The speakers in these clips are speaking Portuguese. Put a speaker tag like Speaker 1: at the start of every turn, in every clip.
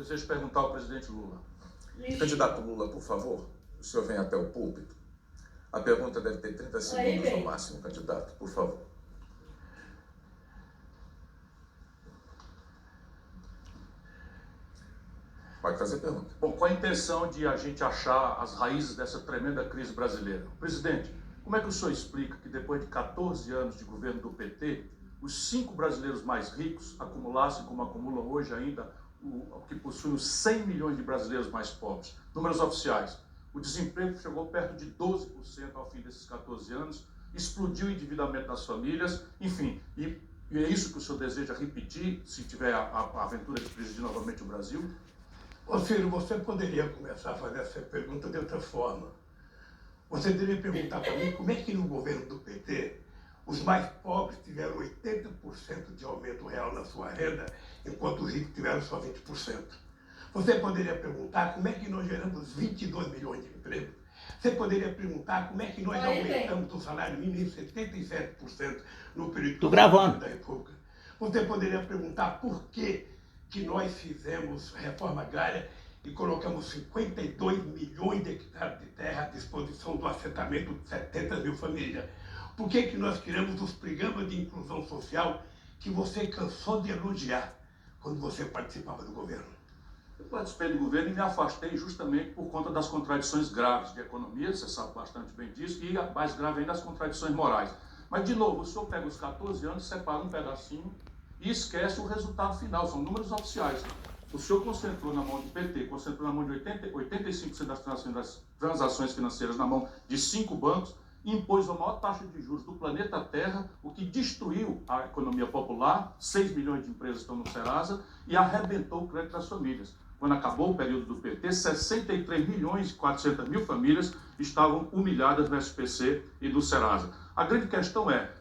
Speaker 1: desejo perguntar ao presidente Lula.
Speaker 2: Candidato Lula, por favor, o senhor vem até o púlpito. A pergunta deve ter 30 segundos no máximo, candidato, por favor. Pode fazer a pergunta.
Speaker 1: Bom, com a intenção de a gente achar as raízes dessa tremenda crise brasileira. Presidente, como é que o senhor explica que depois de 14 anos de governo do PT, os 5 brasileiros mais ricos acumulassem, como acumulam hoje ainda, o que possuem os 100 milhões de brasileiros mais pobres? Números oficiais. O desemprego chegou perto de 12% ao fim desses 14 anos, explodiu o endividamento das famílias, enfim, e é isso que o senhor deseja repetir, se tiver a aventura de presidir novamente o Brasil?
Speaker 3: Ô Ciro, você poderia começar a fazer essa pergunta de outra forma. Você deveria perguntar para mim como é que no governo do PT os mais pobres tiveram 80% de aumento real na sua renda, enquanto os ricos tiveram só 20%. Você poderia perguntar como é que nós geramos 22 milhões de empregos. Você poderia perguntar como é que nós aumentamos o salário mínimo em 77% no período da República. Você poderia perguntar por que nós fizemos reforma agrária e colocamos 52 milhões de hectares de terra à disposição do assentamento de 70 mil famílias. Por que nós criamos os programas de inclusão social que você cansou de elogiar quando você participava do governo?
Speaker 1: Eu participei do governo e me afastei justamente por conta das contradições graves de economia, você sabe bastante bem disso, e a mais grave ainda, as contradições morais. Mas, de novo, o senhor pega os 14 anos, separa um pedacinho e esquece o resultado final, são números oficiais. O senhor concentrou na mão do PT, concentrou na mão de 85% das transações financeiras na mão de 5 bancos, impôs a maior taxa de juros do planeta Terra, o que destruiu a economia popular, 6 milhões de empresas estão no Serasa, e arrebentou o crédito das famílias. Quando acabou o período do PT, 63 milhões e 400 mil famílias estavam humilhadas no SPC e do Serasa. A grande questão é,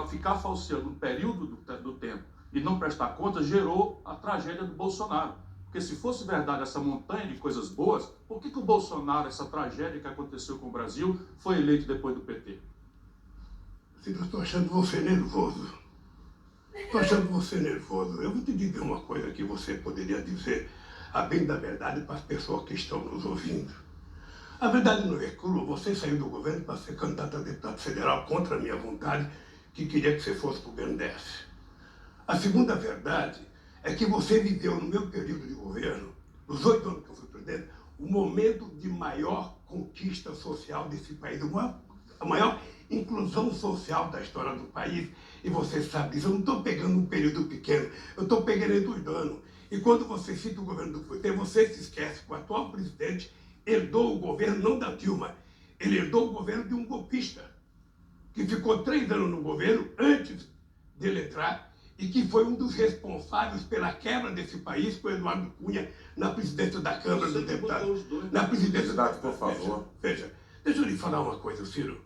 Speaker 1: ficar falseando um período do tempo e não prestar contas gerou a tragédia do Bolsonaro. Porque se fosse verdade essa montanha de coisas boas, por que o Bolsonaro, essa tragédia que aconteceu com o Brasil, foi eleito depois do PT?
Speaker 3: Eu estou achando você nervoso. Estou achando você nervoso. Eu vou te dizer uma coisa que você poderia dizer, a bem da verdade, para as pessoas que estão nos ouvindo. A verdade não é crua. Você saiu do governo para ser candidato a deputado federal contra a minha vontade, que queria que você fosse para o BNDES. A segunda verdade é que você viveu no meu período de governo, nos 8 anos que eu fui presidente, o momento de maior conquista social desse país, a maior inclusão social da história do país, e você sabe disso. Eu não estou pegando um período pequeno, eu estou pegando entre os anos. E quando você cita o governo do PT, você se esquece que o atual presidente herdou o governo não da Dilma, ele herdou o governo de um golpista, que ficou 3 anos no governo antes de ele entrar, e que foi um dos responsáveis pela quebra desse país, com o Eduardo Cunha, na presidência da Câmara dos Deputados. Na presidência da
Speaker 2: por favor.
Speaker 3: Veja, deixa eu lhe falar uma coisa, Ciro.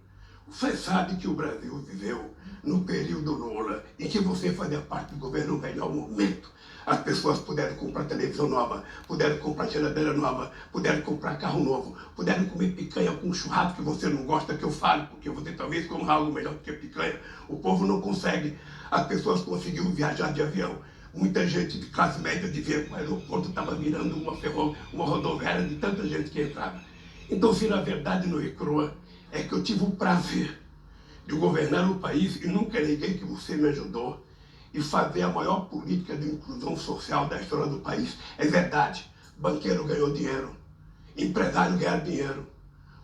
Speaker 3: Você sabe que o Brasil viveu no período Lula e que você fazia parte do governo no melhor momento. As pessoas puderam comprar televisão nova, puderam comprar geladeira nova, puderam comprar carro novo, puderam comer picanha com churrasco que você não gosta que eu falo, porque você talvez coma algo melhor do que picanha. O povo não consegue. As pessoas conseguiram viajar de avião. Muita gente de classe média dizia que o aeroporto estava virando uma rodoviária de tanta gente que entrava. Então, se na verdade não é crua, é que eu tive o prazer de governar o país e nunca neguei que você me ajudou e fazer a maior política de inclusão social da história do país. É verdade, banqueiro ganhou dinheiro, empresário ganhou dinheiro,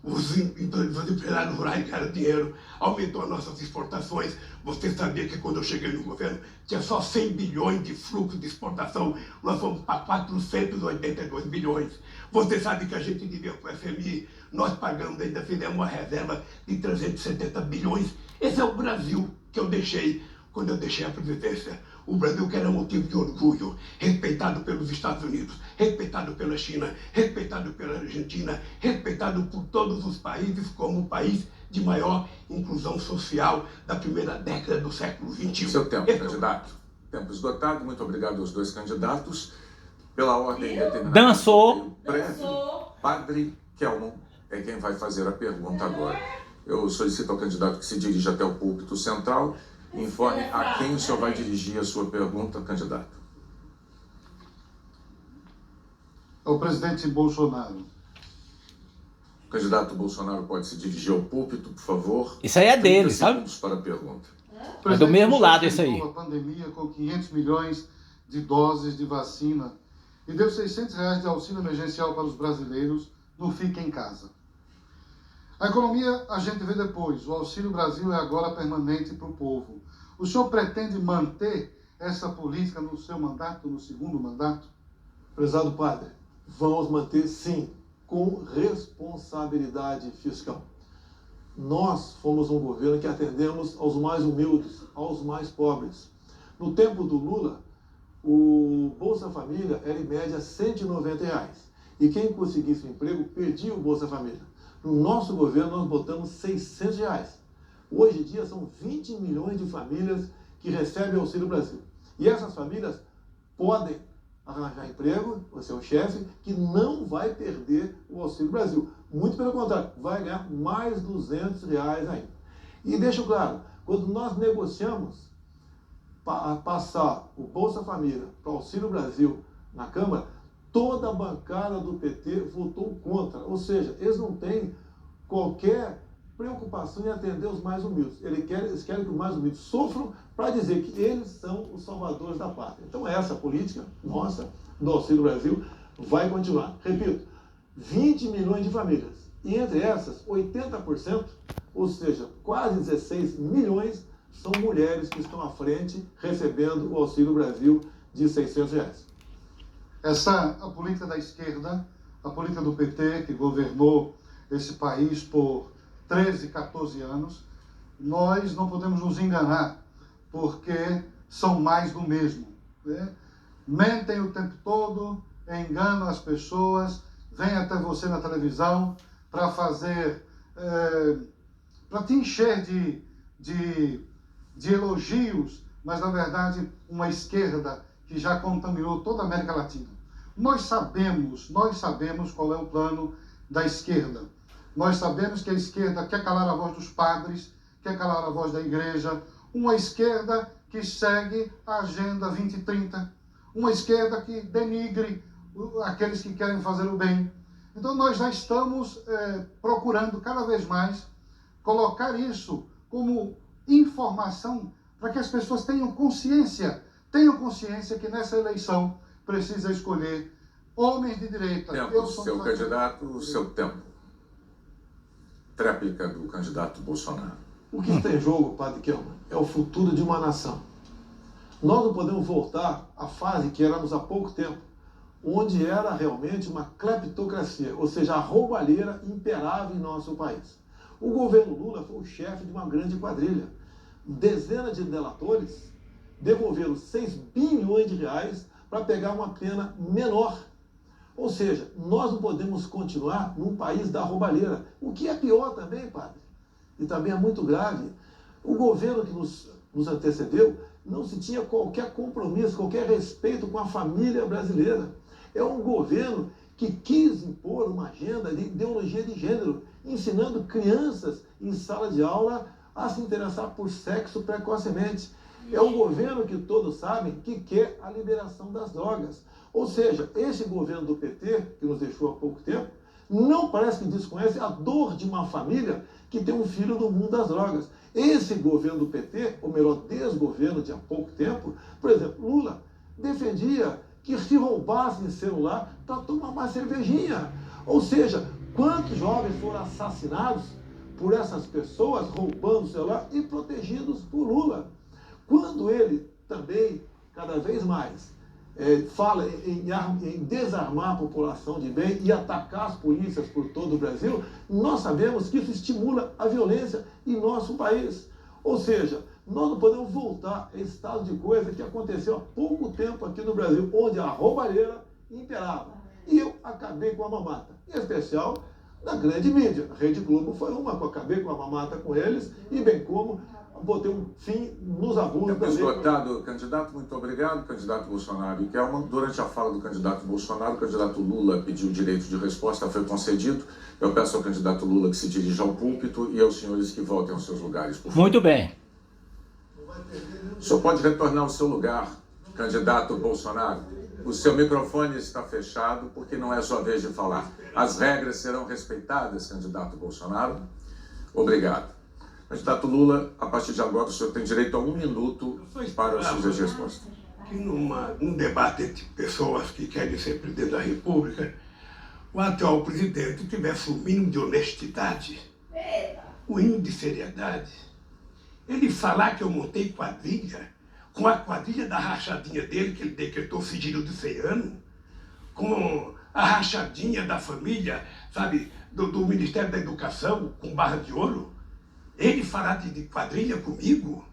Speaker 3: os empresários rurais ganharam dinheiro, aumentou as nossas exportações. Você sabia que quando eu cheguei no governo tinha só 100 bilhões de fluxo de exportação, nós fomos para 482 bilhões. Você sabe que a gente devia para o FMI, nós pagamos, ainda fizemos uma reserva de 370 bilhões. Esse é o Brasil que eu deixei quando eu deixei a presidência. O Brasil que era motivo de orgulho, respeitado pelos Estados Unidos, respeitado pela China, respeitado pela Argentina, respeitado por todos os países como o país de maior inclusão social da primeira década do século XXI.
Speaker 2: Seu tempo, candidato. Tempo esgotado. Muito obrigado aos dois candidatos. Pela ordem determinada.
Speaker 4: Dançou.
Speaker 2: Padre Kelmon é quem vai fazer a pergunta agora. Eu solicito ao candidato que se dirija até o púlpito central. Informe a quem o senhor vai dirigir a sua pergunta, candidato.
Speaker 4: ao presidente Bolsonaro.
Speaker 2: O candidato Bolsonaro pode se dirigir ao púlpito, por favor.
Speaker 5: Isso aí é
Speaker 2: 30
Speaker 5: dele, sabe?
Speaker 2: segundos para a pergunta.
Speaker 5: É do mesmo lado isso aí.
Speaker 4: A pandemia com 500 milhões de doses de vacina e deu R$600 de auxílio emergencial para os brasileiros no Fica em Casa. A economia a gente vê depois. O Auxílio Brasil é agora permanente para o povo. O senhor pretende manter essa política no seu mandato, no segundo mandato?
Speaker 6: Prezado padre, vamos manter sim, com responsabilidade fiscal. Nós fomos um governo que atendemos aos mais humildes, aos mais pobres. No tempo do Lula, o Bolsa Família era em média R$190. E quem conseguisse um emprego perdia o Bolsa Família. No nosso governo nós botamos R$600. Hoje em dia são 20 milhões de famílias que recebem Auxílio Brasil. E essas famílias podem arranjar emprego, o seu chefe, que não vai perder o Auxílio Brasil. Muito pelo contrário, vai ganhar mais R$200 ainda. E deixo claro, quando nós negociamos passar o Bolsa Família para o Auxílio Brasil na Câmara, toda a bancada do PT votou contra. Ou seja, eles não têm qualquer preocupação em atender os mais humildes. Eles querem que os mais humildes sofram para dizer que eles são os salvadores da pátria. Então essa política nossa, do Auxílio Brasil, vai continuar. Repito, 20 milhões de famílias. E entre essas, 80%, ou seja, quase 16 milhões, são mulheres que estão à frente recebendo o Auxílio Brasil de R$600.
Speaker 4: Essa a política da esquerda, a política do PT, que governou esse país por 13, 14 anos, nós não podemos nos enganar, porque são mais do mesmo, né? Mentem o tempo todo, enganam as pessoas, vêm até você na televisão para fazer, para te encher de elogios, mas na verdade uma esquerda que já contaminou toda a América Latina. Nós sabemos qual é o plano da esquerda. Nós sabemos que a esquerda quer calar a voz dos padres, quer calar a voz da igreja, uma esquerda que segue a Agenda 2030, uma esquerda que denigre aqueles que querem fazer o bem. Então nós já estamos procurando cada vez mais colocar isso como informação para que as pessoas tenham consciência que nessa eleição precisa escolher homens de direita.
Speaker 2: Tempo, seu candidato, o seu tempo. Tréplica do candidato Bolsonaro.
Speaker 6: O que está em jogo, padre Kelman, é o futuro de uma nação. Nós não podemos voltar à fase que éramos há pouco tempo, onde era realmente uma cleptocracia, ou seja, a roubalheira imperava em nosso país. O governo Lula foi o chefe de uma grande quadrilha. Dezenas de delatores devolveram 6 bilhões de reais para pegar uma pena menor. Ou seja, nós não podemos continuar num país da roubalheira. O que é pior também, padre, e também é muito grave, o governo que nos antecedeu não se tinha qualquer compromisso, qualquer respeito com a família brasileira. É um governo que quis impor uma agenda de ideologia de gênero, ensinando crianças em sala de aula a se interessar por sexo precocemente. É um governo que todos sabem que quer a liberação das drogas. Ou seja, esse governo do PT, que nos deixou há pouco tempo, não parece que desconhece a dor de uma família que tem um filho no mundo das drogas. Esse governo do PT, ou melhor, desgoverno de há pouco tempo, por exemplo, Lula defendia que se roubassem celular para tomar uma cervejinha. Ou seja, quantos jovens foram assassinados por essas pessoas roubando o celular e protegidos por Lula? Quando ele também, cada vez mais, fala em desarmar a população de bem e atacar as polícias por todo o Brasil, nós sabemos que isso estimula a violência em nosso país. Ou seja, nós não podemos voltar a esse estado de coisa que aconteceu há pouco tempo aqui no Brasil, onde a roubalheira imperava. E eu acabei com a mamata, em especial na grande mídia. A Rede Globo foi uma que eu acabei com a mamata com eles, e bem como botei um fim nos abusos.
Speaker 2: Tempo esgotado, candidato, muito obrigado. Candidato Bolsonaro e Kelman. Durante a fala do candidato Bolsonaro, o candidato Lula pediu direito de resposta, foi concedido. Eu peço ao candidato Lula que se dirija ao púlpito e aos senhores que voltem aos seus lugares, por favor.
Speaker 5: Muito bem.
Speaker 2: O senhor pode retornar ao seu lugar, candidato Bolsonaro. O seu microfone está fechado porque não é sua vez de falar. As regras serão respeitadas, candidato Bolsonaro. Obrigado. Candidato Lula, a partir de agora o senhor tem direito a 1 minuto para as suas respostas.
Speaker 3: Que num debate entre pessoas que querem ser presidente da República, o atual presidente tivesse o mínimo de honestidade, o mínimo de seriedade. Ele falar que eu montei quadrilha, com a quadrilha da rachadinha dele, que ele decretou sigilo de 100 anos, com a rachadinha da família, sabe, do Ministério da Educação, com barra de ouro, ele falar de quadrilha comigo,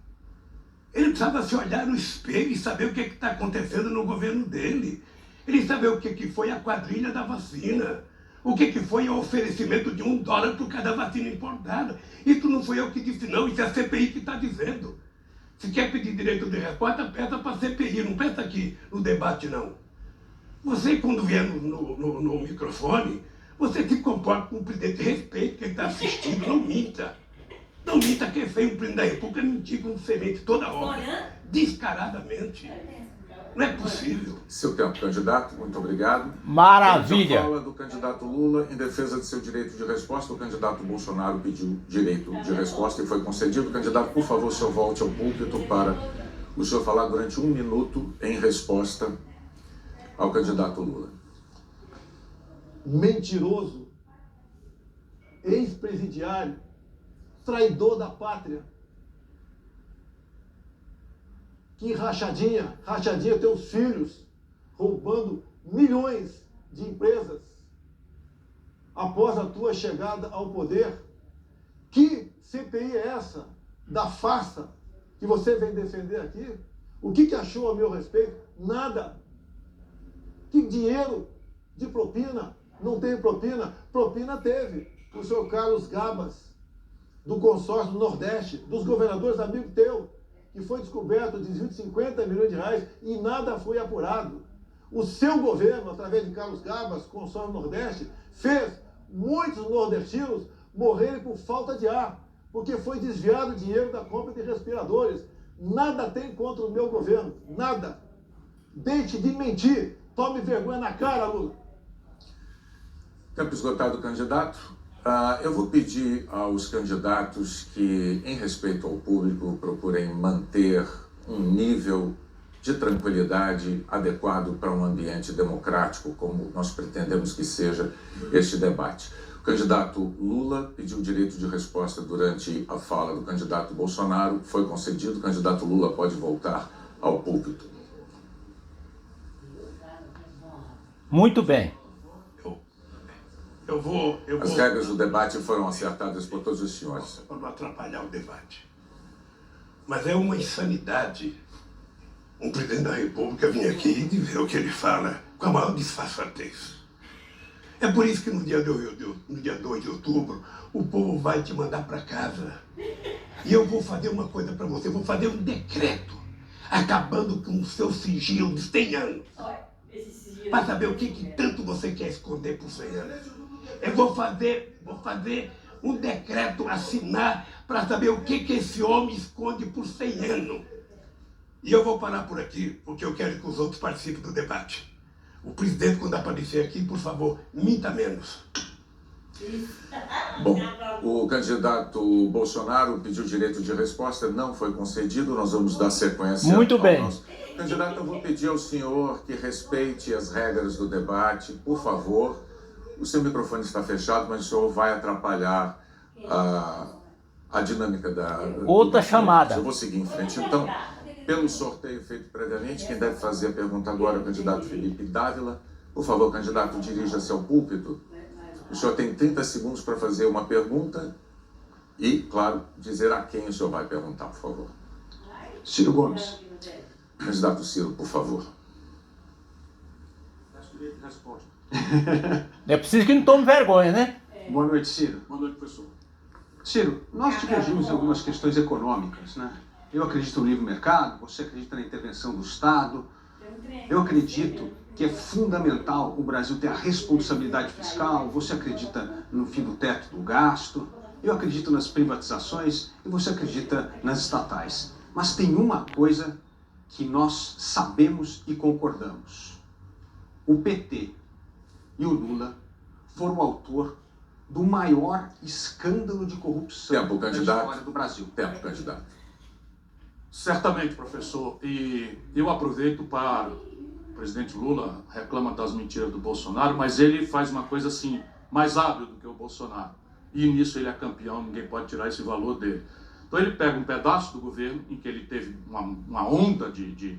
Speaker 3: ele precisava se olhar no espelho e saber o que está acontecendo no governo dele. Ele saber o que foi a quadrilha da vacina, o que foi o oferecimento de $1 por cada vacina importada. Isso não foi eu que disse, não, isso é a CPI que está dizendo. Se quer pedir direito de resposta, peça para a CPI, não peça aqui no debate, não. Você, quando vier no microfone, você se comporta com o presidente de respeito, que ele está assistindo, não minta. Não minta que é feio o presidente da República mentir com semente toda hora, descaradamente. Não é possível.
Speaker 2: Seu tempo, candidato, muito obrigado.
Speaker 5: Maravilha.
Speaker 2: A fala do candidato Lula em defesa de seu direito de resposta. O candidato Bolsonaro pediu direito de resposta e foi concedido. Candidato, por favor, o senhor volte ao púlpito para o senhor falar durante 1 minuto em resposta ao candidato Lula.
Speaker 6: Mentiroso, ex-presidiário, traidor da pátria. Que rachadinha teus filhos roubando milhões de empresas após a tua chegada ao poder. Que CPI é essa da farsa que você vem defender aqui? O que achou a meu respeito? Nada. Que dinheiro de propina? Não teve propina? Propina teve. O senhor Carlos Gabas, do consórcio do Nordeste, dos governadores amigos teu, que foi descoberto desvio de 50 milhões de reais e nada foi apurado. O seu governo, através de Carlos Gabas, consórcio do Nordeste, fez muitos nordestinos morrerem por falta de ar, porque foi desviado dinheiro da compra de respiradores. Nada tem contra o meu governo, nada. Deixe de mentir, tome vergonha na cara, Lula.
Speaker 2: Tempo esgotado, candidato. Eu vou pedir aos candidatos que, em respeito ao público, procurem manter um nível de tranquilidade adequado para um ambiente democrático, como nós pretendemos que seja este debate. O candidato Lula pediu o direito de resposta durante a fala do candidato Bolsonaro, foi concedido. O candidato Lula pode voltar ao púlpito.
Speaker 5: Muito bem.
Speaker 3: Eu vou...
Speaker 2: As regras do debate foram acertadas por todos os senhores.
Speaker 3: Para não atrapalhar o debate. Mas é uma insanidade um presidente da República vir aqui e dizer o que ele fala com a maior disfarçatez. É por isso que no dia 2 de outubro o povo vai te mandar para casa. E eu vou fazer uma coisa para você, vou fazer um decreto acabando com o seu sigilo de 100 anos. Para saber o que tanto você quer esconder por 100 anos. Eu vou fazer um decreto, assinar, para saber o que esse homem esconde por 100 anos. E eu vou parar por aqui, porque eu quero que os outros participem do debate. O presidente, quando aparecer aqui, por favor, minta menos.
Speaker 2: Bom, o candidato Bolsonaro pediu direito de resposta, não foi concedido, nós vamos dar sequência.
Speaker 5: Muito bem.
Speaker 2: Candidato, eu vou pedir ao senhor que respeite as regras do debate, por favor. O seu microfone está fechado, mas o senhor vai atrapalhar a dinâmica da...
Speaker 5: Outra chamada.
Speaker 2: Eu vou seguir em frente. Então, pelo sorteio feito previamente, quem deve fazer a pergunta agora é o candidato Felipe Dávila. Por favor, candidato, dirija-se ao púlpito. O senhor tem 30 segundos para fazer uma pergunta e, claro, dizer a quem o senhor vai perguntar, por favor.
Speaker 7: Ciro Gomes.
Speaker 2: Candidato Ciro, por favor.
Speaker 1: Resposta.
Speaker 5: É preciso que não tome vergonha, né?
Speaker 7: Boa noite, Ciro.
Speaker 1: Boa noite, professor.
Speaker 7: Ciro, nós divergimos em algumas questões econômicas, né? Eu acredito no livre mercado, você acredita na intervenção do Estado. Eu acredito que é fundamental o Brasil ter a responsabilidade fiscal, você acredita no fim do teto do gasto, eu acredito nas privatizações e você acredita nas estatais. Mas tem uma coisa que nós sabemos e concordamos. o PT e o Lula foram o autor do maior escândalo de corrupção
Speaker 2: Tempo,
Speaker 7: da
Speaker 2: candidato.
Speaker 7: história do Brasil.
Speaker 2: Tempo, candidato.
Speaker 1: Certamente, professor. E eu aproveito para... O presidente Lula reclama das mentiras do Bolsonaro, mas ele faz uma coisa assim, mais hábil do que o Bolsonaro. E nisso ele é campeão, ninguém pode tirar esse valor dele. Então ele pega um pedaço do governo em que ele teve uma onda de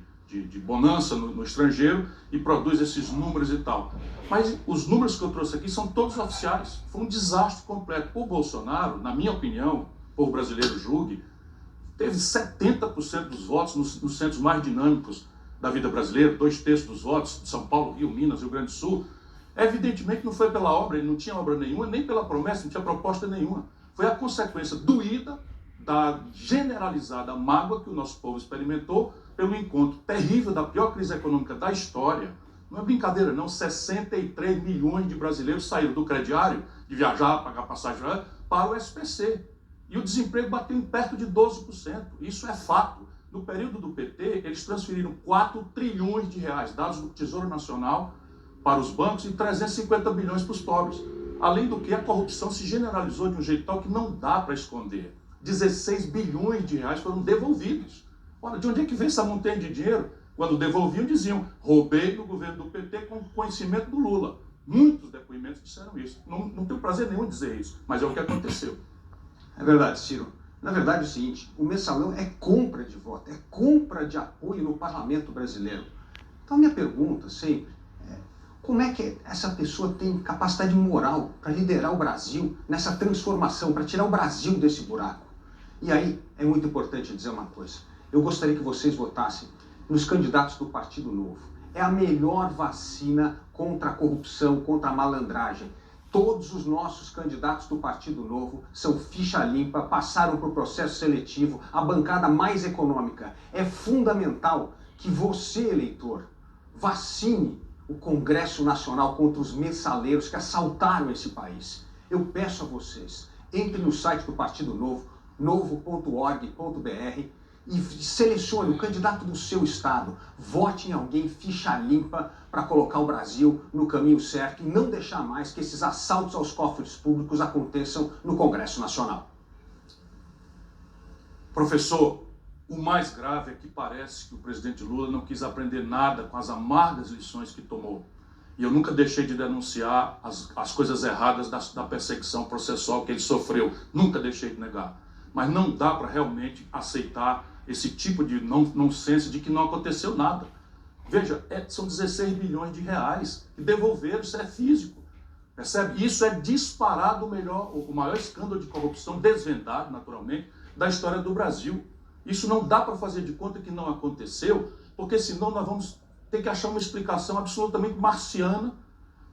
Speaker 1: bonança no estrangeiro e produz esses números e tal. Mas os números que eu trouxe aqui são todos oficiais. Foi um desastre completo. O Bolsonaro, na minha opinião, o povo brasileiro julgue, teve 70% dos votos nos centros mais dinâmicos da vida brasileira, 2/3 dos votos, de São Paulo, Rio, Minas, Rio Grande do Sul. Evidentemente não foi pela obra, ele não tinha obra nenhuma, nem pela promessa, não tinha proposta nenhuma. Foi a consequência doída da generalizada mágoa que o nosso povo experimentou pelo encontro terrível da pior crise econômica da história. Não é brincadeira não, 63 milhões de brasileiros saíram do crediário, de viajar, pagar passagem, para o SPC. E o desemprego bateu em perto de 12%. Isso é fato. No período do PT, eles transferiram 4 trilhões de reais, dados do Tesouro Nacional, para os bancos e 350 bilhões para os pobres. Além do que, a corrupção se generalizou de um jeito tal que não dá para esconder. 16 bilhões de reais foram devolvidos. Ora, de onde é que vem essa montanha de dinheiro? Quando devolviam, diziam, roubei no governo do PT com conhecimento do Lula. Muitos depoimentos disseram isso. Não tenho prazer nenhum em dizer isso, mas é o que aconteceu.
Speaker 7: É verdade, Ciro. Na verdade é o seguinte, o mensalão é compra de voto, é compra de apoio no parlamento brasileiro. Então minha pergunta sempre é, como é que essa pessoa tem capacidade moral para liderar o Brasil nessa transformação, para tirar o Brasil desse buraco? E aí é muito importante dizer uma coisa, eu gostaria que vocês votassem nos candidatos do Partido Novo. É a melhor vacina contra a corrupção, contra a malandragem. Todos os nossos candidatos do Partido Novo são ficha limpa, passaram por processo seletivo, a bancada mais econômica. É fundamental que você, eleitor, vacine o Congresso Nacional contra os mensaleiros que assaltaram esse país. Eu peço a vocês, entre no site do Partido Novo, novo.org.br, e selecione o candidato do seu estado. Vote em alguém ficha limpa para colocar o Brasil no caminho certo e não deixar mais que esses assaltos aos cofres públicos aconteçam no Congresso Nacional.
Speaker 1: Professor, o mais grave é que parece que o presidente Lula não quis aprender nada com as amargas lições que tomou. E eu nunca deixei de denunciar as coisas erradas da perseguição processual que ele sofreu. Nunca deixei de negar. Mas não dá para realmente aceitar esse tipo de nonsense de que não aconteceu nada. Veja, são 16 bilhões de reais que devolveram, isso é físico. Percebe? Isso é disparado o maior escândalo de corrupção desvendado, naturalmente, da história do Brasil. Isso não dá para fazer de conta que não aconteceu, porque senão nós vamos ter que achar uma explicação absolutamente marciana,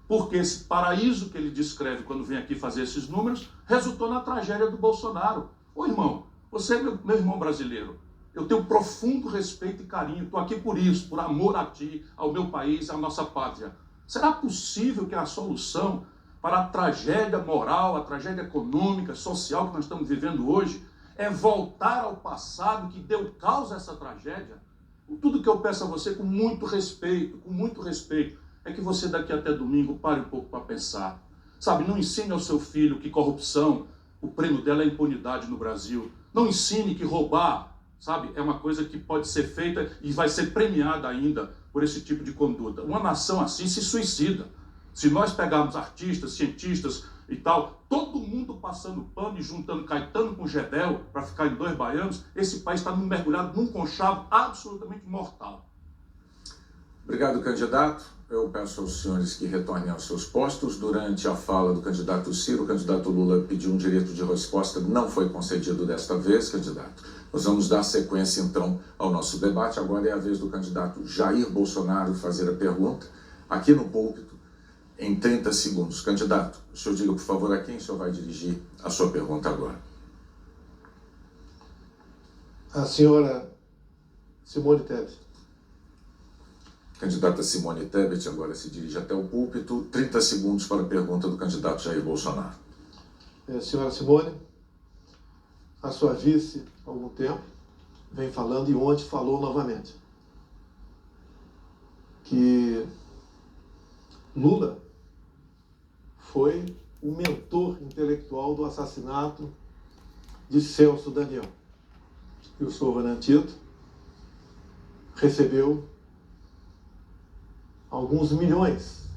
Speaker 1: porque esse paraíso que ele descreve quando vem aqui fazer esses números resultou na tragédia do Bolsonaro. Ô irmão, você é meu irmão brasileiro. Eu tenho profundo respeito e carinho, estou aqui por isso, por amor a ti, ao meu país, à nossa pátria. Será possível que a solução para a tragédia moral, a tragédia econômica, social que nós estamos vivendo hoje, é voltar ao passado que deu causa a essa tragédia? Tudo que eu peço a você com muito respeito, é que você daqui até domingo pare um pouco para pensar. Sabe, não ensine ao seu filho que corrupção, o prêmio dela é impunidade no Brasil. Não ensine que roubar, sabe, é uma coisa que pode ser feita e vai ser premiada ainda por esse tipo de conduta. Uma nação assim se suicida. Se nós pegarmos artistas, cientistas e tal, todo mundo passando pano e juntando Caetano com Gedel para ficar em 2 baianos, esse país está mergulhado num conchavo absolutamente mortal.
Speaker 2: Obrigado, candidato. Eu peço aos senhores que retornem aos seus postos. Durante a fala do candidato Ciro, o candidato Lula pediu um direito de resposta, não foi concedido desta vez, candidato. Nós vamos dar sequência, então, ao nosso debate. Agora é a vez do candidato Jair Bolsonaro fazer a pergunta, aqui no púlpito, em 30 segundos. Candidato, o senhor diga, por favor, a quem o senhor vai dirigir a sua pergunta agora.
Speaker 6: A senhora Simone Tebet.
Speaker 2: Candidata Simone Tebet agora se dirige até o púlpito. 30 segundos para a pergunta do candidato Jair Bolsonaro.
Speaker 6: Senhora Simone, a sua vice, há algum tempo, vem falando e ontem falou novamente que Lula foi o mentor intelectual do assassinato de Celso Daniel. E o senhor Renan Tito recebeu alguns milhões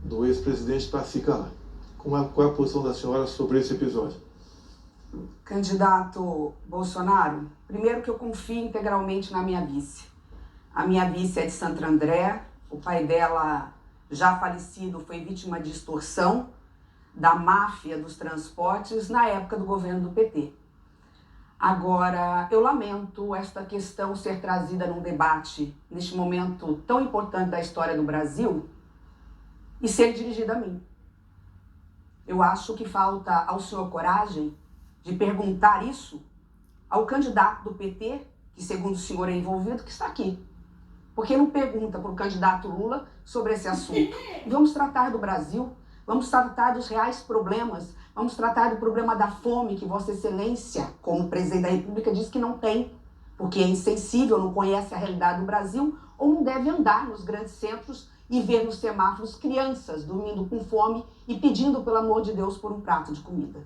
Speaker 6: do ex-presidente para se calar. Qual é a posição da senhora sobre esse episódio?
Speaker 8: Candidato Bolsonaro, primeiro que eu confio integralmente na minha vice. A minha vice é de Santo André, o pai dela, já falecido, foi vítima de extorsão da máfia dos transportes na época do governo do PT. Agora, eu lamento esta questão ser trazida num debate neste momento tão importante da história do Brasil e ser dirigida a mim. Eu acho que falta ao senhor coragem de perguntar isso ao candidato do PT, que segundo o senhor é envolvido, que está aqui. Porque não pergunta para o candidato Lula sobre esse assunto. Vamos tratar do Brasil, vamos tratar dos reais problemas, vamos tratar do problema da fome, que Vossa Excelência, como presidente da República, diz que não tem, porque é insensível, não conhece a realidade do Brasil, ou não deve andar nos grandes centros e ver nos semáforos crianças dormindo com fome e pedindo, pelo amor de Deus, por um prato de comida.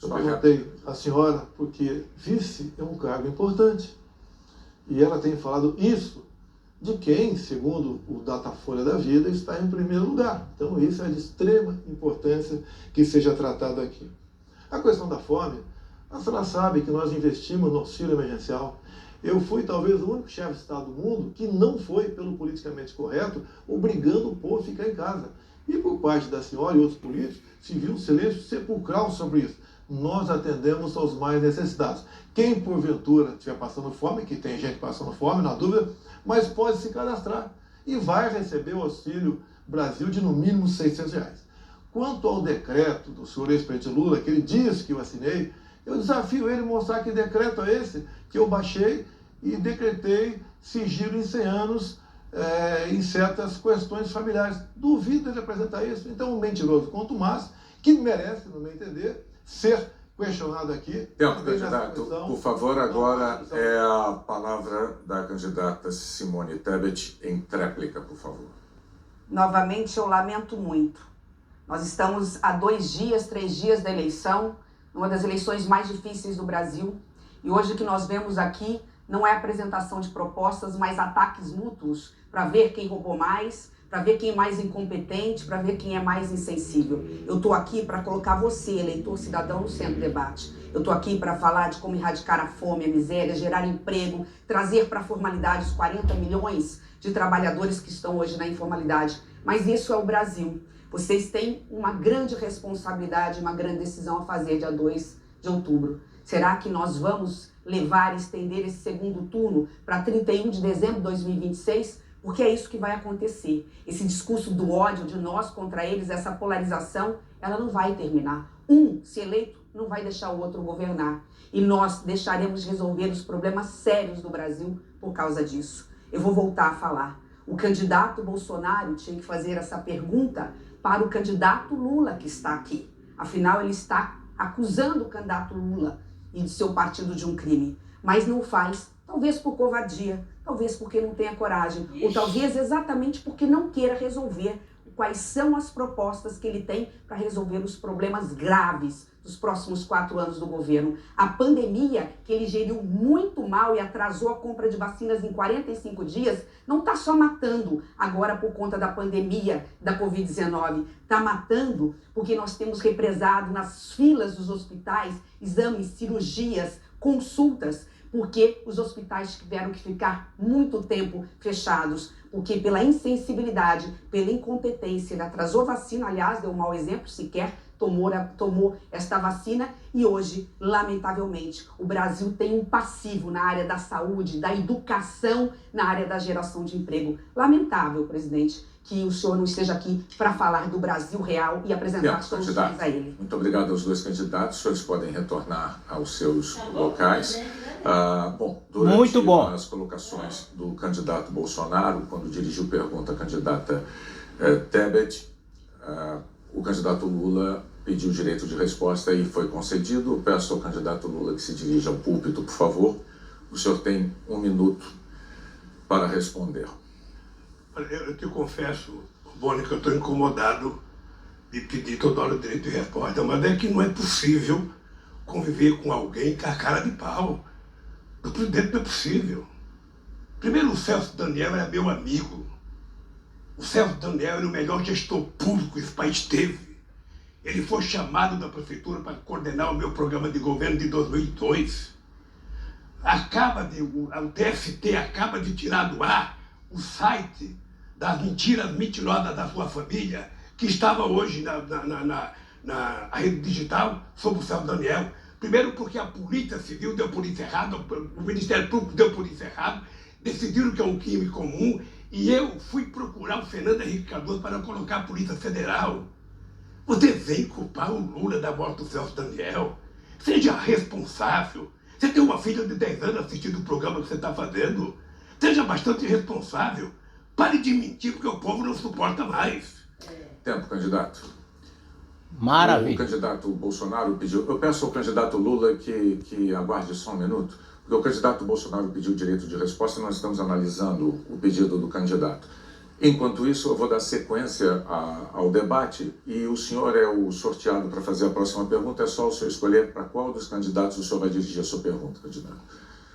Speaker 6: Eu perguntei à senhora porque vice é um cargo importante. E ela tem falado isso de quem, segundo o Datafolha da Vida, está em primeiro lugar. Então isso é de extrema importância que seja tratado aqui. A questão da fome, a senhora sabe que nós investimos no auxílio emergencial. Eu fui talvez o único chefe de Estado do mundo que não foi, pelo politicamente correto, obrigando o povo a ficar em casa. E por parte da senhora e outros políticos, se viu um silêncio sepulcral sobre isso. Nós atendemos aos mais necessitados. Quem, porventura, estiver passando fome, que tem gente passando fome, na dúvida, mas pode se cadastrar e vai receber o Auxílio Brasil de no mínimo R$600. Quanto ao decreto do senhor ex-presidente Lula, que ele disse que eu assinei, eu desafio ele a mostrar que decreto é esse que eu baixei e decretei sigilo em 100 anos em certas questões familiares. Duvido ele apresentar isso. Então, um mentiroso contumaz, que merece, no meu entender, ser questionado aqui.
Speaker 2: Tempo, candidato. Por favor, agora é a palavra da candidata Simone Tebet em tréplica, por favor.
Speaker 8: Novamente, eu lamento muito. Nós estamos a 2 dias, 3 dias da eleição, uma das eleições mais difíceis do Brasil. E hoje o que nós vemos aqui não é apresentação de propostas, mas ataques mútuos para ver quem roubou mais, para ver quem é mais incompetente, para ver quem é mais insensível. Eu estou aqui para colocar você, eleitor cidadão, no centro do debate. Eu estou aqui para falar de como erradicar a fome, a miséria, gerar emprego, trazer para a formalidade os 40 milhões de trabalhadores que estão hoje na informalidade. Mas isso é o Brasil. Vocês têm uma grande responsabilidade, uma grande decisão a fazer dia 2 de outubro. Será que nós vamos levar e estender esse segundo turno para 31 de dezembro de 2026? Porque é isso que vai acontecer. Esse discurso do ódio de nós contra eles, essa polarização, ela não vai terminar. Um, se eleito, não vai deixar o outro governar. E nós deixaremos de resolver os problemas sérios do Brasil por causa disso. Eu vou voltar a falar. O candidato Bolsonaro tinha que fazer essa pergunta para o candidato Lula, que está aqui. Afinal, ele está acusando o candidato Lula e de seu partido de um crime. Mas não faz, talvez por covardia, talvez porque não tenha coragem, ou talvez exatamente porque não queira resolver quais são as propostas que ele tem para resolver os problemas graves dos próximos 4 anos do governo. A pandemia, que ele geriu muito mal e atrasou a compra de vacinas em 45 dias, não está só matando agora por conta da pandemia da Covid-19, está matando porque nós temos represado nas filas dos hospitais exames, cirurgias, consultas, porque os hospitais tiveram que ficar muito tempo fechados, porque pela insensibilidade, pela incompetência, ele atrasou vacina, aliás, deu um mau exemplo, sequer tomou esta vacina, e hoje, lamentavelmente, o Brasil tem um passivo na área da saúde, da educação, na área da geração de emprego. Lamentável, presidente, que o senhor não esteja aqui para falar do Brasil real e apresentar soluções a ele.
Speaker 2: Muito obrigado aos 2 candidatos. Os senhores podem retornar aos seus locais. Durante as colocações do candidato Bolsonaro, quando dirigiu pergunta à candidata Tebet, o candidato Lula pediu direito de resposta e foi concedido. Eu peço ao candidato Lula que se dirija ao púlpito, por favor. O senhor tem 1 minuto para responder.
Speaker 3: Eu te confesso, Boni, que eu estou incomodado de pedir toda hora o direito de resposta, mas é que não é possível conviver com alguém com a cara de pau. O presidente não é possível. Primeiro, o Celso Daniel era meu amigo. O Celso Daniel era o melhor gestor público que esse país teve. Ele foi chamado da prefeitura para coordenar o meu programa de governo de 2002. O TST acaba de tirar do ar o site das mentiras mentirosas da sua família, que estava hoje na rede digital sobre o Celso Daniel. Primeiro porque a Polícia Civil deu por isso errado, o Ministério Público deu por isso errado, decidiram que é um crime comum, e eu fui procurar o Fernando Henrique Cardoso para colocar a Polícia Federal. Você vem culpar o Lula da morte do Celso Daniel? Seja responsável. Você tem uma filha de 10 anos assistindo o programa que você está fazendo. Seja bastante responsável. Pare de mentir, porque o povo não suporta mais.
Speaker 2: Tempo, candidato.
Speaker 5: Maravilha.
Speaker 2: O candidato Bolsonaro pediu... Eu peço ao candidato Lula que aguarde só um minuto, porque o candidato Bolsonaro pediu direito de resposta e nós estamos analisando o pedido do candidato. Enquanto isso, eu vou dar sequência ao debate e o senhor é o sorteado para fazer a próxima pergunta. É só o senhor escolher para qual dos candidatos o senhor vai dirigir a sua pergunta, candidato.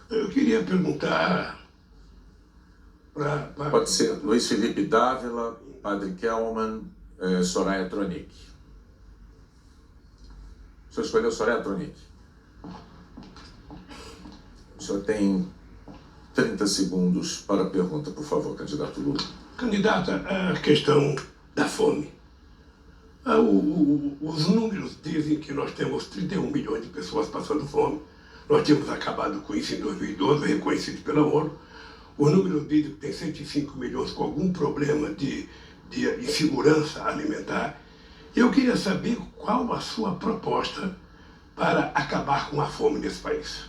Speaker 3: Eu queria perguntar para...
Speaker 2: Pode ser Luiz Felipe Dávila, Padre Kelman, Soraya Tronic. O senhor escolheu Soraya Tronic. O senhor tem 30 segundos para a pergunta, por favor, candidato Lula.
Speaker 3: Candidata, a questão da fome. Os números dizem que nós temos 31 milhões de pessoas passando fome. Nós tínhamos acabado com isso em 2012, reconhecido pela ONU. O número diz que tem 105 milhões com algum problema de insegurança alimentar. Eu queria saber qual a sua proposta para acabar com a fome nesse país.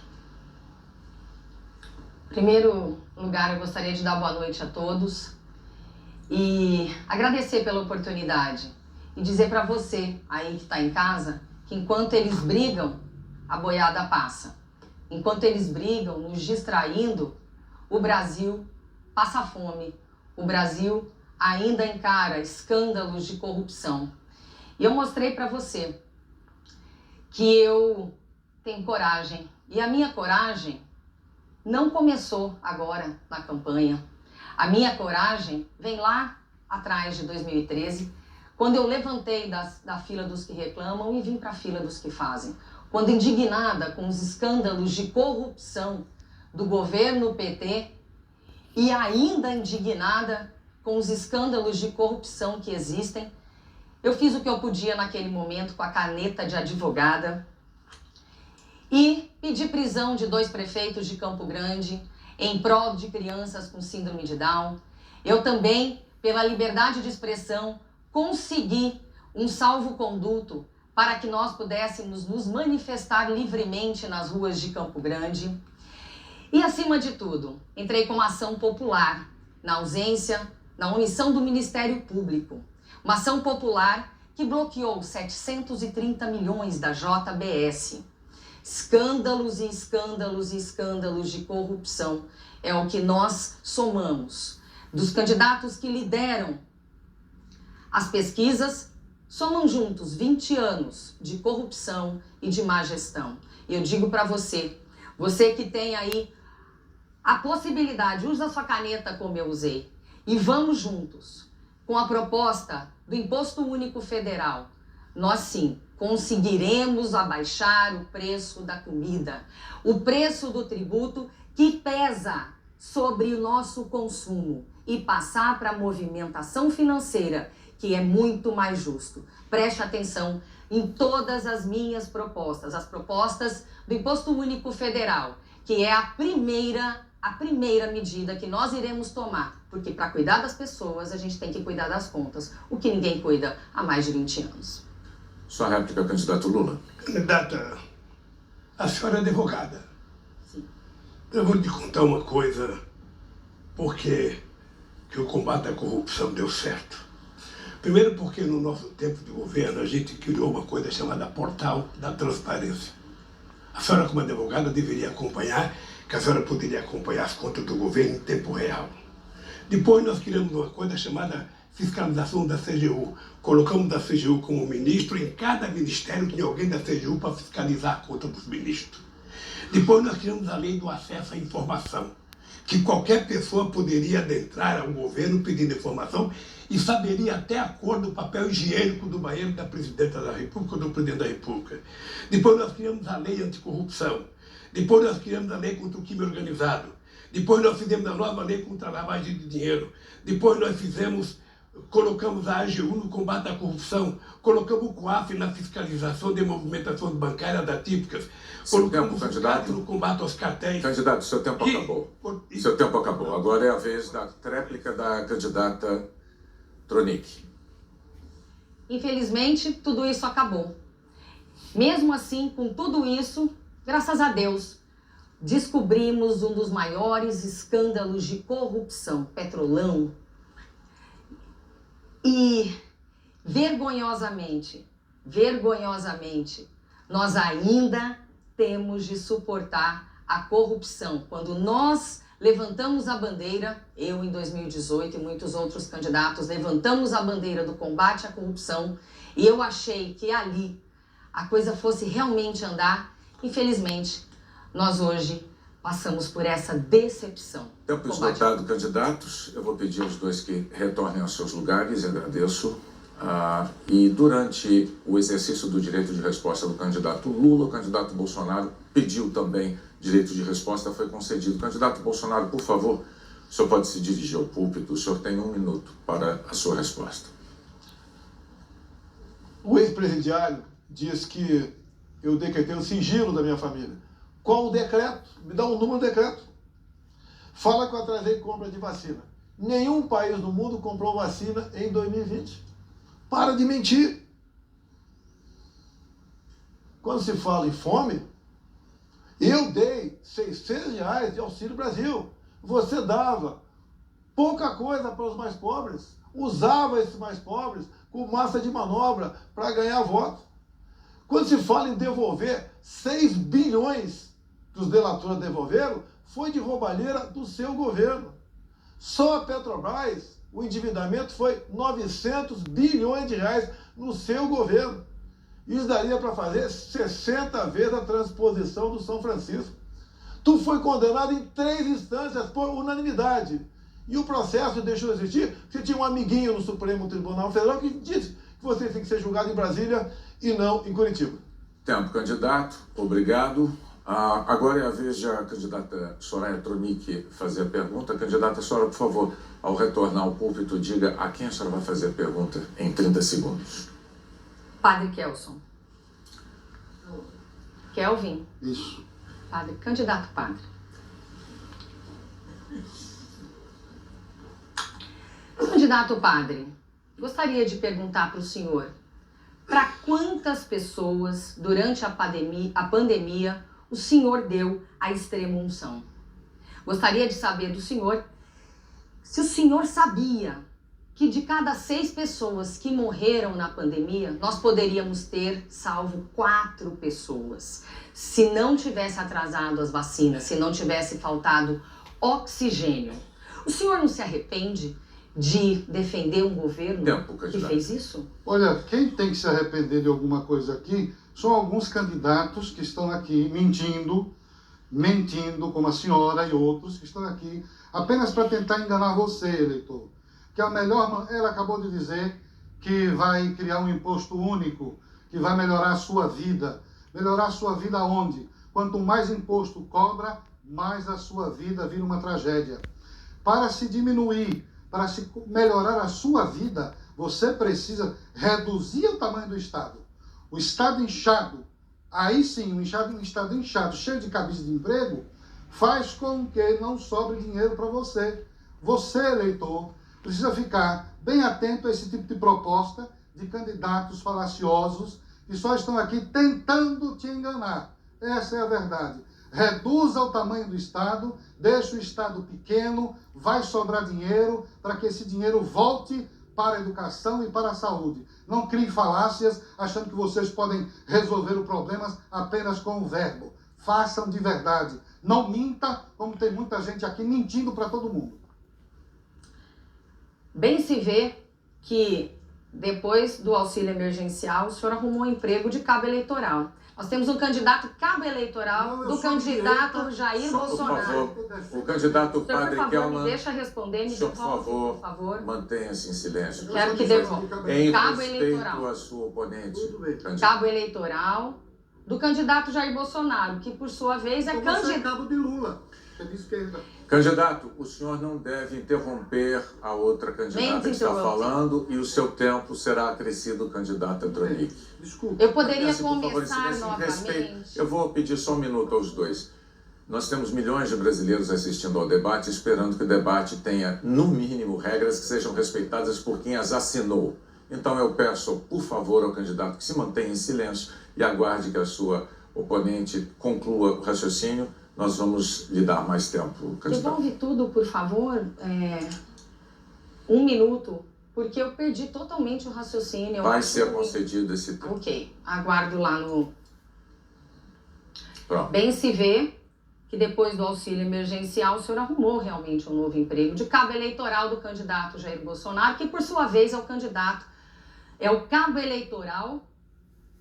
Speaker 9: Em primeiro lugar, eu gostaria de dar boa noite a todos e agradecer pela oportunidade e dizer para você aí que está em casa que enquanto eles brigam, a boiada passa. Enquanto eles brigam, nos distraindo, o Brasil passa fome. O Brasil ainda encara escândalos de corrupção. E eu mostrei para você que eu tenho coragem. E a minha coragem não começou agora na campanha. A minha coragem vem lá atrás de 2013, quando eu levantei da fila dos que reclamam e vim para a fila dos que fazem. Quando indignada com os escândalos de corrupção do governo PT e ainda indignada com os escândalos de corrupção que existem, eu fiz o que eu podia naquele momento com a caneta de advogada e pedi prisão de 2 prefeitos de Campo Grande em prol de crianças com síndrome de Down. Eu também, pela liberdade de expressão, consegui um salvo-conduto para que nós pudéssemos nos manifestar livremente nas ruas de Campo Grande. E, acima de tudo, entrei com uma ação popular, na omissão do Ministério Público. Uma ação popular que bloqueou 730 milhões da JBS. Escândalos e escândalos e escândalos de corrupção é o que nós somamos. Dos candidatos que lideram as pesquisas, somam juntos 20 anos de corrupção e de má gestão. E eu digo para você, você que tem aí a possibilidade, usa a sua caneta como eu usei, e vamos juntos com a proposta do Imposto Único Federal. Nós sim conseguiremos abaixar o preço da comida, o preço do tributo que pesa sobre o nosso consumo e passar para a movimentação financeira, que é muito mais justo. Preste atenção em todas as minhas propostas, as propostas do Imposto Único Federal, que é a primeira medida que nós iremos tomar, porque para cuidar das pessoas a gente tem que cuidar das contas, o que ninguém cuida há mais de 20 anos.
Speaker 2: Sua réplica, candidato Lula.
Speaker 3: Candidata, a senhora é advogada.
Speaker 9: Sim.
Speaker 3: Eu vou te contar uma coisa, porque que o combate à corrupção deu certo. Primeiro porque no nosso tempo de governo a gente criou uma coisa chamada Portal da Transparência. A senhora como advogada deveria acompanhar, que a senhora poderia acompanhar as contas do governo em tempo real. Depois nós criamos uma coisa chamada fiscalização da CGU. Colocamos a CGU como ministro, em cada ministério tinha alguém da CGU para fiscalizar a conta dos ministros. Depois nós criamos a lei do acesso à informação, que qualquer pessoa poderia adentrar ao governo pedindo informação e saberia até a cor do papel higiênico do banheiro da Presidenta da República ou do Presidente da República. Depois nós criamos a lei anticorrupção. Depois nós criamos a lei contra o crime organizado. Depois nós fizemos a nova lei contra a lavagem de dinheiro. Depois nós colocamos a AGU no combate à corrupção. Colocamos o COAF na fiscalização de movimentações bancárias atípicas. Colocamos o CAD no combate aos cartéis.
Speaker 2: Candidato, seu tempo acabou. Seu tempo acabou. Agora é a vez da tréplica da candidata Tronic.
Speaker 9: Infelizmente, tudo isso acabou. Mesmo assim, com tudo isso, graças a Deus, descobrimos um dos maiores escândalos de corrupção, Petrolão. E vergonhosamente, nós ainda temos de suportar a corrupção. Quando nós levantamos a bandeira, eu em 2018 e muitos outros candidatos levantamos a bandeira do combate à corrupção, e eu achei que ali a coisa fosse realmente andar, infelizmente, nós hoje passamos por essa decepção.
Speaker 2: Tempo esgotado, candidatos. Eu vou pedir aos dois que retornem aos seus lugares, agradeço. E durante o exercício do direito de resposta do candidato Lula, o candidato Bolsonaro pediu também direito de resposta, foi concedido. Candidato Bolsonaro, por favor, o senhor pode se dirigir ao púlpito, o senhor tem 1 minuto para a sua resposta.
Speaker 6: O ex-presidiário diz que eu decretei o sigilo da minha família. Qual o decreto? Me dá um número do decreto. Fala que eu atrasei compra de vacina. Nenhum país do mundo comprou vacina em 2020. Para de mentir. Quando se fala em fome, eu dei R$600 de Auxílio Brasil. Você dava pouca coisa para os mais pobres, usava esses mais pobres com massa de manobra para ganhar voto. Quando se fala em devolver 6 bilhões que os delatores devolveram, foi de roubalheira do seu governo. Só a Petrobras, o endividamento foi 900 bilhões de reais no seu governo. Isso daria para fazer 60 vezes a transposição do São Francisco. Tu foi condenado em 3 instâncias por unanimidade. E o processo deixou de existir. Você tinha um amiguinho no Supremo Tribunal Federal que disse que você tem que ser julgado em Brasília e não em Curitiba.
Speaker 2: Tempo, candidato. Obrigado. Agora é a vez da candidata Soraya Tronic fazer a pergunta. Candidata Soraya, por favor, ao retornar ao púlpito, diga a quem a senhora vai fazer a pergunta em 30 segundos.
Speaker 9: Padre Kelson. Kelvin.
Speaker 4: Isso.
Speaker 9: Padre, candidato padre. Candidato padre, gostaria de perguntar para o senhor, para quantas pessoas, durante a pandemia, o senhor deu a extrema unção? Gostaria de saber do senhor se o senhor sabia que de cada 6 pessoas que morreram na pandemia, nós poderíamos ter salvo 4 pessoas. Se não tivesse atrasado as vacinas, se não tivesse faltado oxigênio. O senhor não se arrepende de defender um governo que fez isso?
Speaker 4: Olha, quem tem que se arrepender de alguma coisa aqui são alguns candidatos que estão aqui mentindo, como a senhora e outros que estão aqui apenas para tentar enganar você, eleitor. Que a melhor, ela acabou de dizer que vai criar um imposto único, que vai melhorar a sua vida. Melhorar a sua vida onde? Quanto mais imposto cobra, mais a sua vida vira uma tragédia. Para se diminuir, para se melhorar a sua vida, você precisa reduzir o tamanho do Estado. O Estado inchado, aí sim, um Estado inchado, cheio de cabide de emprego, faz com que não sobre dinheiro para você. Você, eleitor, precisa ficar bem atento a esse tipo de proposta de candidatos falaciosos que só estão aqui tentando te enganar. Essa é a verdade. Reduza o tamanho do Estado, deixa o Estado pequeno, vai sobrar dinheiro para que esse dinheiro volte para a educação e para a saúde. Não criem falácias achando que vocês podem resolver os problemas apenas com o verbo. Façam de verdade. Não minta, como tem muita gente aqui mentindo para todo mundo.
Speaker 9: Bem se vê que depois do auxílio emergencial, o senhor arrumou um emprego de cabo eleitoral. Nós temos um candidato cabo eleitoral do candidato Jair Bolsonaro.
Speaker 2: Por favor, o candidato
Speaker 9: Senhor,
Speaker 2: Padre
Speaker 9: por favor,
Speaker 2: Kelman,
Speaker 9: me deixa responder, me
Speaker 2: senhor,
Speaker 9: devolve, por favor.
Speaker 2: mantenha-se em silêncio.
Speaker 9: Quero que devolva.
Speaker 2: Em
Speaker 9: Cabo
Speaker 2: respeito
Speaker 9: eleitoral.
Speaker 2: à sua oponente. candidato.
Speaker 9: Cabo eleitoral do candidato Jair Bolsonaro, que por sua vez é
Speaker 4: Então você é
Speaker 9: candidato.
Speaker 4: cabo de Lula, é de esquerda.
Speaker 2: Candidato, o senhor não deve interromper a outra candidata que está falando e o seu tempo será acrescido, candidata Tronic.
Speaker 4: Desculpa.
Speaker 9: Eu poderia
Speaker 2: Mantenha-se, por favor, em
Speaker 9: começar
Speaker 2: silêncio, em respeito.
Speaker 9: novamente.
Speaker 2: Eu vou pedir só um minuto aos dois. Nós temos milhões de brasileiros assistindo ao debate, esperando que o debate tenha, no mínimo, regras que sejam respeitadas por quem as assinou. Então eu peço, por favor, ao candidato que se mantenha em silêncio e aguarde que a sua oponente conclua o raciocínio. Nós vamos lhe dar mais tempo, candidato.
Speaker 9: Devolve tudo, por favor. 1 minuto, porque eu perdi totalmente o raciocínio.
Speaker 2: Vai ser concedido esse tempo.
Speaker 9: Ok, aguardo lá no...
Speaker 2: Pronto.
Speaker 9: Bem se vê que depois do auxílio emergencial o senhor arrumou realmente um novo emprego de cabo eleitoral do candidato Jair Bolsonaro, que por sua vez é o cabo eleitoral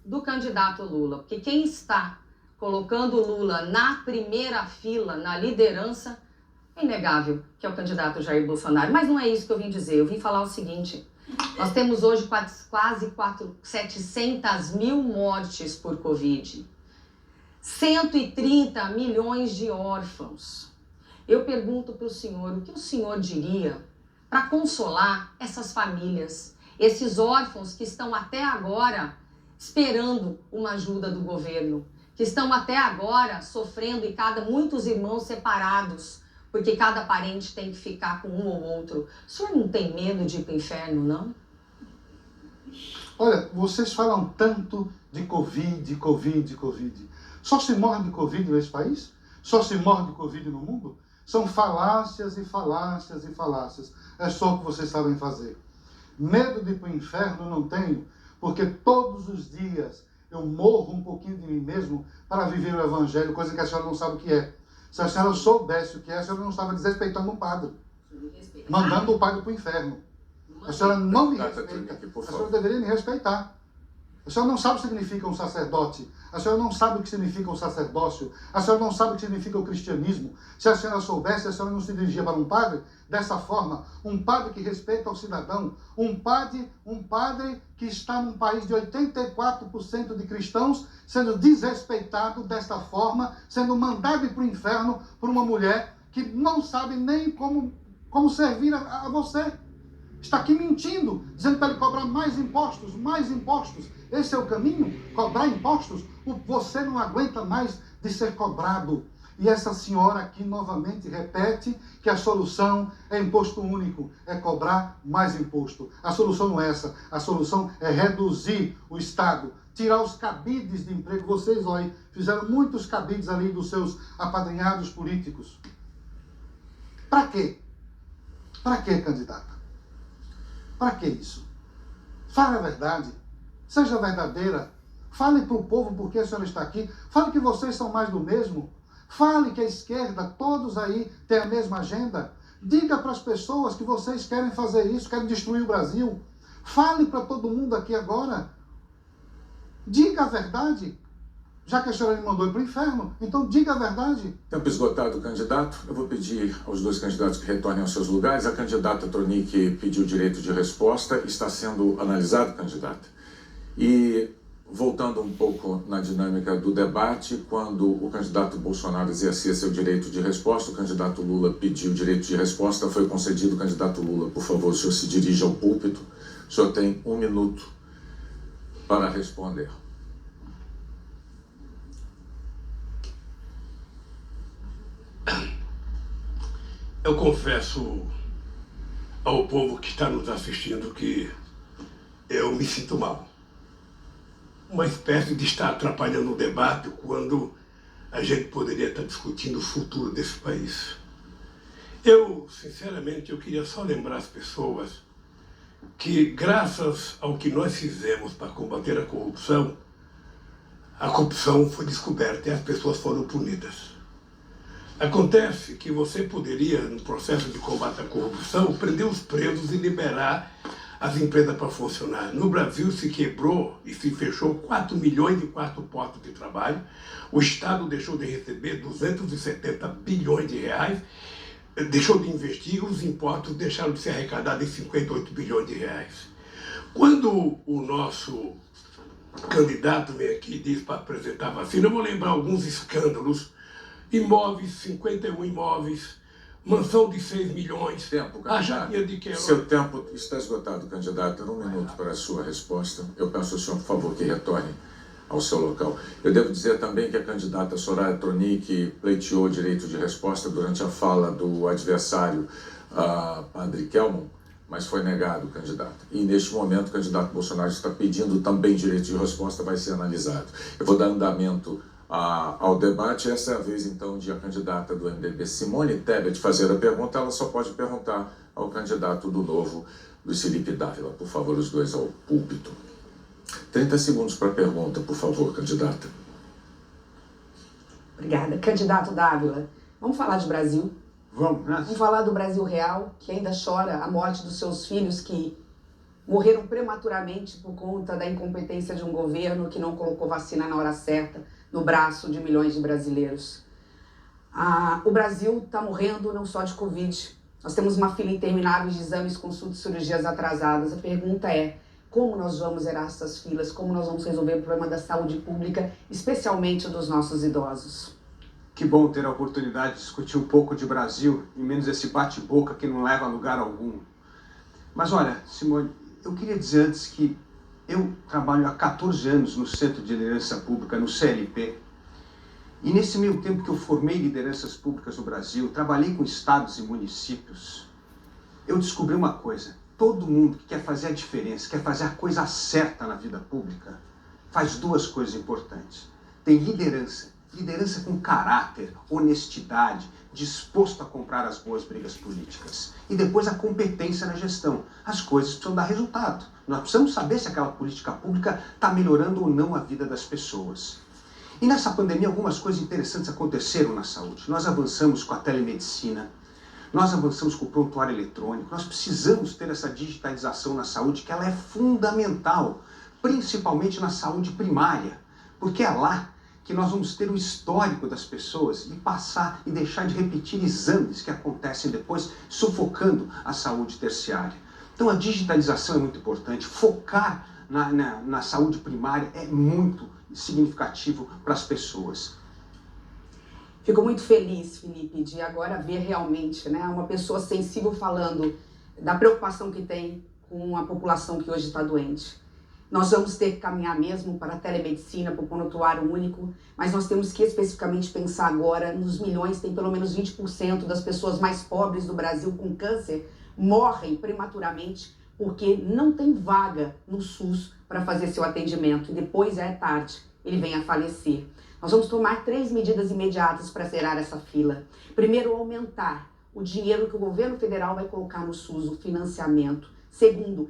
Speaker 9: do candidato Lula. Porque quem está colocando o Lula na primeira fila, na liderança, é inegável que é o candidato Jair Bolsonaro. Mas não é isso que eu vim dizer. Eu vim falar o seguinte: nós temos hoje quase 700 mil mortes por Covid. 130 milhões de órfãos. Eu pergunto para o senhor, o que o senhor diria para consolar essas famílias, esses órfãos que estão até agora esperando uma ajuda do governo, que estão até agora sofrendo muitos irmãos separados, porque cada parente tem que ficar com um ou outro. O senhor não tem medo de ir para o inferno, não?
Speaker 4: Olha, vocês falam tanto de Covid. Só se morre de Covid nesse país? Só se morre de Covid no mundo? São falácias e falácias e falácias. É só o que vocês sabem fazer. Medo de ir para o inferno não tenho, porque todos os dias eu morro um pouquinho de mim mesmo para viver o evangelho, coisa que a senhora não sabe o que é. Se a senhora soubesse o que é, a senhora não estava desrespeitando um padre, mandando o padre para o inferno. A senhora não me respeita. A senhora deveria me respeitar. A senhora não sabe o que significa um sacerdote. A senhora não sabe o que significa um sacerdócio. A senhora não sabe o que significa o cristianismo. Se a senhora soubesse, a senhora não se dirigia para um padre dessa forma. Um padre que respeita o cidadão. Um padre que está num país de 84% de cristãos sendo desrespeitado desta forma, sendo mandado ir para o inferno por uma mulher que não sabe nem como servir a você. Está aqui mentindo, dizendo para ele cobrar mais impostos, mais impostos. Esse é o caminho? Cobrar impostos? Você não aguenta mais de ser cobrado. E essa senhora aqui novamente repete que a solução é imposto único, é cobrar mais imposto. A solução não é essa. A solução é reduzir o Estado, tirar os cabides de emprego. Vocês, olha, fizeram muitos cabides ali dos seus apadrinhados políticos. Para quê? Para quê, candidata? Para que isso? Fale a verdade. Seja verdadeira. Fale para o povo por que a senhora está aqui. Fale que vocês são mais do mesmo. Fale que a esquerda, todos aí, têm a mesma agenda. Diga para as pessoas que vocês querem fazer isso, querem destruir o Brasil. Fale para todo mundo aqui agora. Diga a verdade. Já que a senhora me mandou ir para o inferno, então diga a verdade.
Speaker 2: Tempo esgotado, candidato. Eu vou pedir aos dois candidatos que retornem aos seus lugares. A candidata Tronic pediu direito de resposta. Está sendo analisado, candidata. E voltando um pouco na dinâmica do debate, quando o candidato Bolsonaro exercia seu direito de resposta, o candidato Lula pediu direito de resposta, foi concedido. Candidato Lula, por favor, o senhor se dirige ao púlpito. O senhor tem 1 minuto para responder.
Speaker 3: Eu confesso ao povo que está nos assistindo que eu me sinto mal. Uma espécie de estar atrapalhando o debate quando a gente poderia estar discutindo o futuro desse país. Sinceramente, eu queria só lembrar as pessoas que, graças ao que nós fizemos para combater a corrupção foi descoberta e as pessoas foram punidas. Acontece que você poderia, no processo de combate à corrupção, prender os presos e liberar as empresas para funcionar. No Brasil se quebrou e se fechou 4 milhões e 4 postos de trabalho. O Estado deixou de receber 270 bilhões de reais, deixou de investir, os impostos deixaram de ser arrecadados em 58 bilhões de reais. Quando o nosso candidato vem aqui e diz para apresentar vacina, eu vou lembrar alguns escândalos. Imóveis, 51 imóveis, mansão de 6 milhões, a Jardinha de Queiroz.
Speaker 2: Seu tempo está esgotado, candidato. 1 minuto para a sua resposta. Eu peço ao senhor, por favor, que retorne ao seu local. Eu devo dizer também que a candidata Soraya Tronic pleiteou direito de resposta durante a fala do adversário, Padre Kelmon, mas foi negado, candidato. E neste momento o candidato Bolsonaro está pedindo também direito de resposta, vai ser analisado. Eu vou dar andamento ao debate. Essa é a vez, então, de a candidata do MDB, Simone Tebet, fazer a pergunta. Ela só pode perguntar ao candidato do Novo, Luiz Felipe Dávila. Por favor, os dois ao púlpito. 30 segundos para a pergunta, por favor, candidata.
Speaker 8: Obrigada. Candidato Dávila, vamos falar de Brasil?
Speaker 3: Vamos, né?
Speaker 8: Vamos falar do Brasil real, que ainda chora a morte dos seus filhos que morreram prematuramente por conta da incompetência de um governo que não colocou vacina na hora certa no braço de milhões de brasileiros. O Brasil está morrendo não só de Covid. Nós temos uma fila interminável de exames, consultas e cirurgias atrasadas. A pergunta é, como nós vamos zerar essas filas? Como nós vamos resolver o problema da saúde pública, especialmente dos nossos idosos?
Speaker 7: Que bom ter a oportunidade de discutir um pouco de Brasil e menos esse bate-boca que não leva a lugar algum. Mas olha, Simone, eu queria dizer antes que eu trabalho há 14 anos no Centro de Liderança Pública, no CLP, e nesse meio tempo que eu formei lideranças públicas no Brasil, trabalhei com estados e municípios, eu descobri uma coisa: todo mundo que quer fazer a diferença, quer fazer a coisa certa na vida pública, faz 2 coisas importantes. Tem liderança com caráter, honestidade, disposto a comprar as boas brigas políticas. E depois a competência na gestão. As coisas precisam dar resultado. Nós precisamos saber se aquela política pública está melhorando ou não a vida das pessoas. E nessa pandemia algumas coisas interessantes aconteceram na saúde. Nós avançamos com a telemedicina, nós avançamos com o prontuário eletrônico, nós precisamos ter essa digitalização na saúde, que ela é fundamental, principalmente na saúde primária, porque é lá que nós vamos ter o histórico das pessoas e passar e deixar de repetir exames que acontecem depois, sufocando a saúde terciária. Então a digitalização é muito importante, focar na saúde primária é muito significativo para as pessoas.
Speaker 8: Fico muito feliz, Felipe, de agora ver realmente, né, uma pessoa sensível falando da preocupação que tem com a população que hoje está doente. Nós vamos ter que caminhar mesmo para a telemedicina, para o prontuário único, mas nós temos que especificamente pensar agora nos milhões, tem pelo menos 20% das pessoas mais pobres do Brasil com câncer morrem prematuramente porque não tem vaga no SUS para fazer seu atendimento e depois é tarde, ele vem a falecer. Nós vamos tomar 3 medidas imediatas para zerar essa fila. Primeiro, aumentar o dinheiro que o governo federal vai colocar no SUS, o financiamento. Segundo,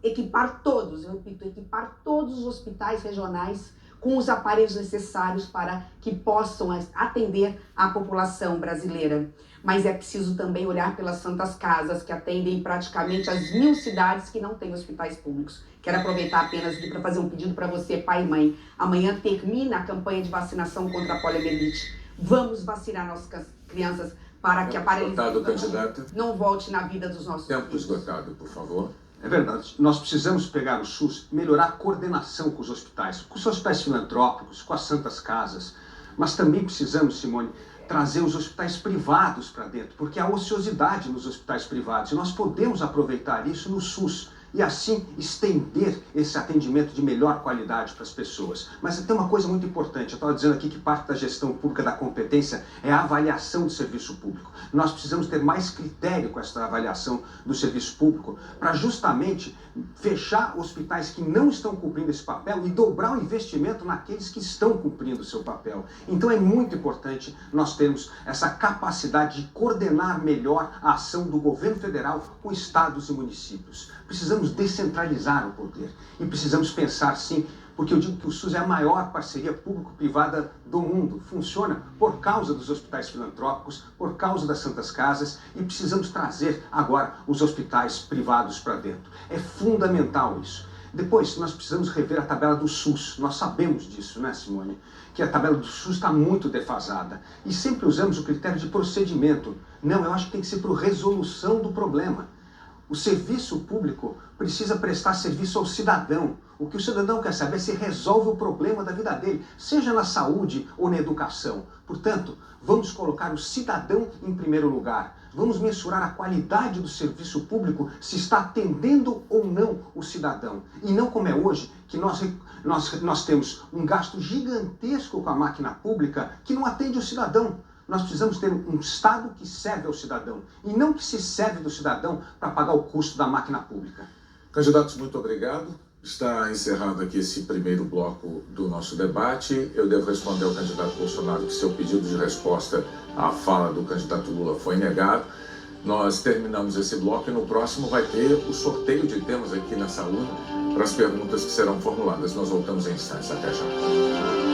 Speaker 8: equipar todos, eu repito, equipar todos os hospitais regionais com os aparelhos necessários para que possam atender a população brasileira. Mas é preciso também olhar pelas santas casas, que atendem praticamente as 1000 cidades que não têm hospitais públicos. Quero aproveitar apenas para fazer um pedido para você, pai e mãe. Amanhã termina a campanha de vacinação contra a poliomielite. Vamos vacinar nossas crianças para que a paralisia não volte na vida dos nossos filhos.
Speaker 2: Tempo esgotado, por favor.
Speaker 7: É verdade. Nós precisamos pegar o SUS, melhorar a coordenação com os hospitais, com os hospitais filantrópicos, com as santas casas. Mas também precisamos, Simone, trazer os hospitais privados para dentro, porque há ociosidade nos hospitais privados. E nós podemos aproveitar isso no SUS e assim estender esse atendimento de melhor qualidade para as pessoas. Mas tem uma coisa muito importante, eu estava dizendo aqui que parte da gestão pública da competência é a avaliação do serviço público. Nós precisamos ter mais critério com essa avaliação do serviço público para justamente fechar hospitais que não estão cumprindo esse papel e dobrar o investimento naqueles que estão cumprindo o seu papel. Então é muito importante nós termos essa capacidade de coordenar melhor a ação do governo federal com estados e municípios. Precisamos precisamos descentralizar o poder e precisamos pensar, sim, porque eu digo que o SUS é a maior parceria público-privada do mundo. Funciona por causa dos hospitais filantrópicos, por causa das Santas Casas, e precisamos trazer agora os hospitais privados para dentro. É fundamental isso. Depois, nós precisamos rever a tabela do SUS. Nós sabemos disso, né, Simone? Que a tabela do SUS está muito defasada. E sempre usamos o critério de procedimento. Não, eu acho que tem que ser por resolução do problema. O serviço público precisa prestar serviço ao cidadão. O que o cidadão quer saber é se resolve o problema da vida dele, seja na saúde ou na educação. Portanto, vamos colocar o cidadão em primeiro lugar. Vamos mensurar a qualidade do serviço público, se está atendendo ou não o cidadão. E não como é hoje, que nós temos um gasto gigantesco com a máquina pública que não atende o cidadão. Nós precisamos ter um Estado que serve ao cidadão e não que se serve do cidadão para pagar o custo da máquina pública.
Speaker 2: Candidatos, muito obrigado. Está encerrado aqui esse primeiro bloco do nosso debate. Eu devo responder ao candidato Bolsonaro que seu pedido de resposta à fala do candidato Lula foi negado. Nós terminamos esse bloco e no próximo vai ter o sorteio de temas aqui nessa urna para as perguntas que serão formuladas. Nós voltamos em instantes. Até já.